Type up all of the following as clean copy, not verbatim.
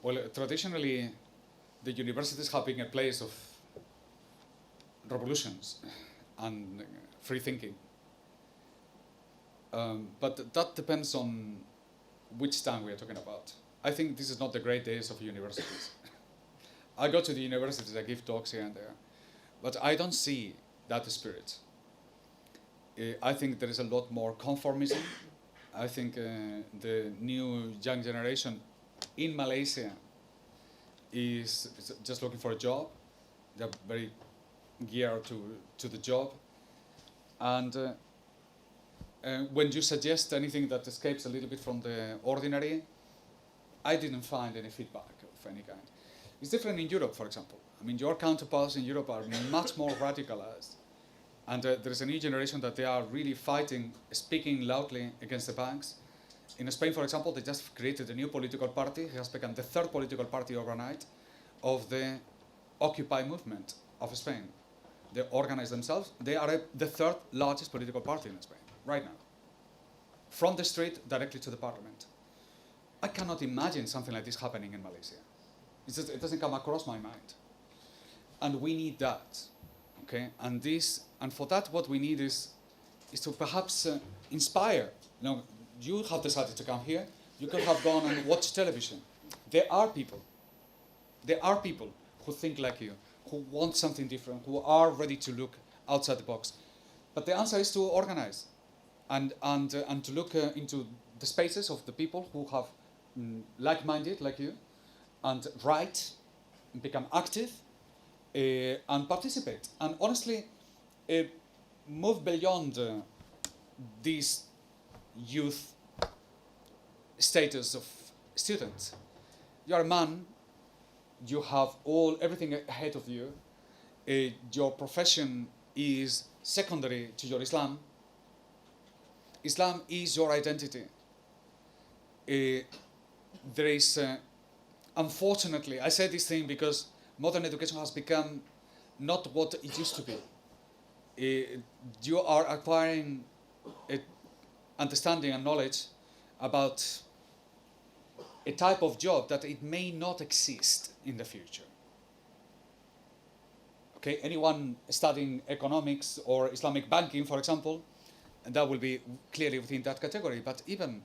Well, traditionally, the universities have been a place of revolutions and free thinking. But that depends on which time we are talking about. I think this is not the great days of universities. I go to the universities, I give talks here and there, but I don't see that spirit. I think there is a lot more conformism. I think the new young generation in Malaysia is just looking for a job. They're very geared to the job. And when you suggest anything that escapes a little bit from the ordinary, I didn't find any feedback of any kind. It's different in Europe, for example. I mean, your counterparts in Europe are much more radicalized. And there is a new generation that they are really fighting, speaking loudly against the banks. In Spain, for example, they just created a new political party. It has become the third political party overnight of the Occupy movement of Spain. They organize themselves. They are the third largest political party in Spain, right now. From the street directly to the parliament. I cannot imagine something like this happening in Malaysia. It doesn't come across my mind. And we need that. Okay, and for that, what we need is to perhaps inspire. You have decided to come here. You could have gone and watched television. There are people who think like you, who want something different, who are ready to look outside the box. But the answer is to organize, and to look into the spaces of the people who have like-minded like you, and write, and become active. And participate, and honestly, move beyond this youth status of student. You are a man. You have everything ahead of you. Your profession is secondary to your Islam. Islam is your identity. There is, unfortunately, I say this thing because modern education has become not what it used to be. You are acquiring understanding and knowledge about a type of job that it may not exist in the future. Okay, anyone studying economics or Islamic banking, for example, that will be clearly within that category. But even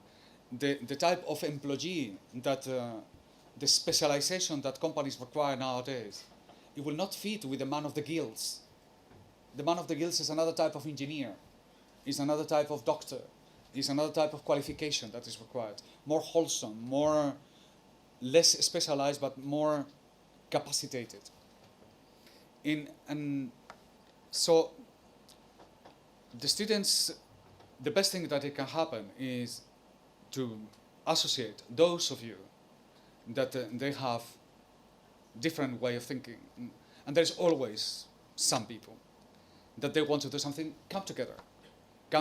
the type of employee that the specialization that companies require nowadays, it will not fit with the man of the guilds. The man of the guilds is another type of engineer, is another type of doctor, is another type of qualification that is required. More wholesome, less specialized, but more capacitated. And so the students, the best thing that it can happen is to associate those of you that they have different way of thinking, and there's always some people that they want to do something. Come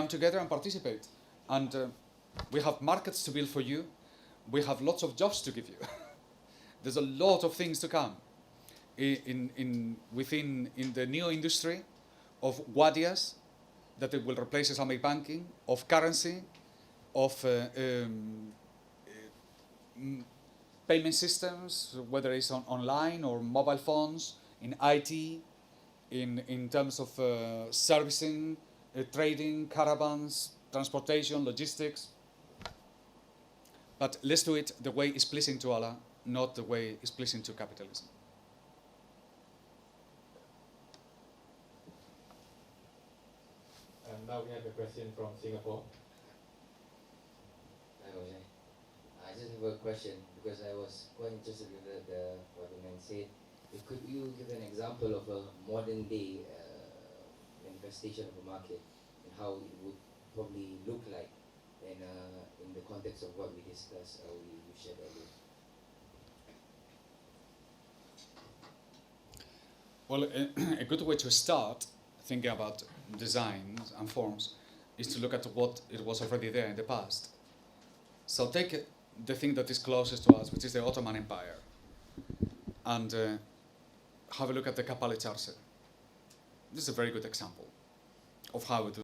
together and participate, and we have markets to build for you. We have lots of jobs to give you. There's a lot of things to come in the new industry of wadias that it will replace Islamic banking, of currency, of payment systems, whether it's online or mobile phones, in IT, in terms of servicing, trading, caravans, transportation, logistics. But let's do it the way is pleasing to Allah, not the way is pleasing to capitalism. And now we have a question from Singapore. I just have a question because I was quite interested with what the man said. Could you give an example of a modern day manifestation of a market and how it would probably look like in the context of what we discussed or we shared earlier? Well, a good way to start thinking about designs and forms is to look at what it was already there in the past. So take the thing that is closest to us, which is the Ottoman Empire, and have a look at the Kapalı Çarşı. This is a very good example of how it